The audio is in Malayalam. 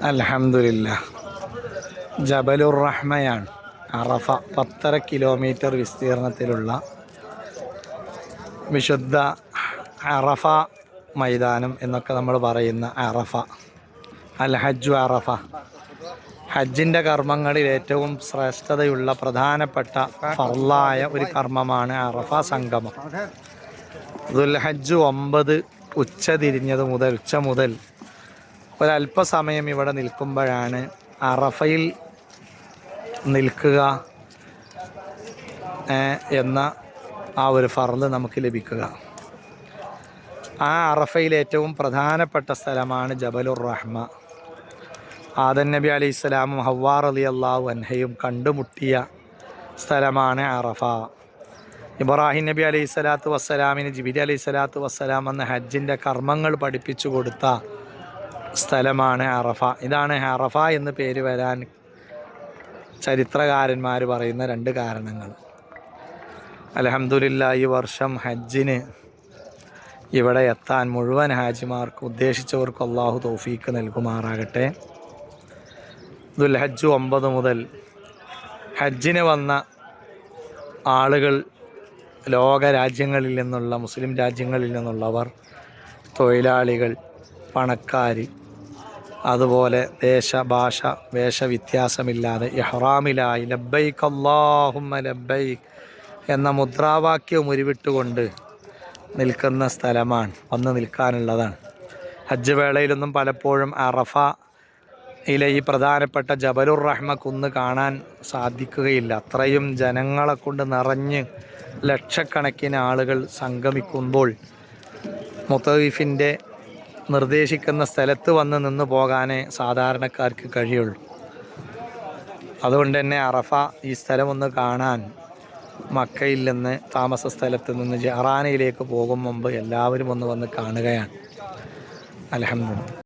അൽഹംദുലില്ലാഹ്. ജബലുർ റഹ്മയാണ് അറഫ. 10.5 കിലോമീറ്റർ വിസ്തീർണത്തിലുള്ള വിശുദ്ധ അറഫ മൈതാനം എന്നൊക്കെ നമ്മൾ പറയുന്ന അറഫ. അൽ ഹജ്ജു അറഫ. ഹജ്ജിൻ്റെ കർമ്മങ്ങളിൽ ഏറ്റവും ശ്രേഷ്ഠതയുള്ള പ്രധാനപ്പെട്ട ഫർളായ ഒരു കർമ്മമാണ് അറഫ സംഗമം. ദുൽഹജ്ജ് 9 ഉച്ച മുതൽ ഒരല്പസമയം ഇവിടെ നിൽക്കുമ്പോഴാണ് അറഫയിൽ നിൽക്കുക എന്ന ആ ഒരു ഫർള് നമുക്ക് ലഭിക്കുക. ആ അറഫയിൽ ഏറ്റവും പ്രധാനപ്പെട്ട സ്ഥലമാണ് ജബലുർ റഹ്മ. ആദം നബി അലൈഹി സ്വലാമും ഹവ്വാ റളിയല്ലാഹു അൻഹയും കണ്ടുമുട്ടിയ സ്ഥലമാണ് അറഫ. ഇബ്രാഹിം നബി അലൈഹി സ്വലാത്തു വസ്സലാമിന് ജിബ്രീൽ അലൈഹി സ്വലാത്തു വസ്സലാം എന്ന ഹജ്ജിൻ്റെ കർമ്മങ്ങൾ പഠിപ്പിച്ചു കൊടുത്ത സ്ഥലമാണ് അറഫ. ഇതാണ് അറഫ എന്ന് പേര് വരാൻ ചരിത്രകാരന്മാർ പറയുന്ന 2 കാരണങ്ങൾ. അൽഹംദുലില്ലാഹ്, ഈ വർഷം ഹജ്ജിന് ഇവിടെ എത്താൻ മുഴുവൻ ഹാജിമാർക്ക് ഉദ്ദേശിച്ചവർക്ക് അള്ളാഹു തൗഫീക്ക് നൽകുമാറാകട്ടെ. ദുൽഹജ്ജ് 9 മുതൽ ഹജ്ജിന് വന്ന ആളുകൾ ലോകരാജ്യങ്ങളിൽ നിന്നുള്ള, മുസ്ലിം രാജ്യങ്ങളിൽ നിന്നുള്ളവർ, തൊഴിലാളികൾ, പണക്കാർ, അതുപോലെ ദേശഭാഷ വേഷവ്യത്യാസമില്ലാതെ ഇഹ്റാമിലായി ലബ്ബൈക് അല്ലാഹുമ്മ ലബ്ബൈക് എന്ന മുദ്രാവാക്യം ഉരുവിട്ടുകൊണ്ട് നിൽക്കുന്ന സ്ഥലമാണ്, വന്ന് നിൽക്കാനുള്ളതാണ്. ഹജ്ജ് വേളയിലൊന്നും പലപ്പോഴും അറഫയിലെ ഈ പ്രധാനപ്പെട്ട ജബലുർ റഹ്മ കുന്ന് കാണാൻ സാധിക്കുകയില്ല. അത്രയും ജനങ്ങളെ കൊണ്ട് നിറഞ്ഞ് ലക്ഷക്കണക്കിന് ആളുകൾ സംഗമിക്കുമ്പോൾ മുത്തവീഫിൻ്റെ നിർദ്ദേശിക്കുന്ന സ്ഥലത്ത് വന്ന് നിന്ന് പോകാനേ സാധാരണക്കാർക്ക് കഴിയുള്ളൂ. അതുകൊണ്ട് തന്നെ അറഫ ഈ സ്ഥലം ഒന്ന് കാണാൻ മക്കയിൽ നിന്ന്, താമസ സ്ഥലത്ത് നിന്ന് ജഹ്റാനയിലേക്ക് പോകും മുമ്പ് എല്ലാവരും ഒന്ന് വന്ന് കാണുകയാണ്. അൽഹംദുലില്ലാഹ്.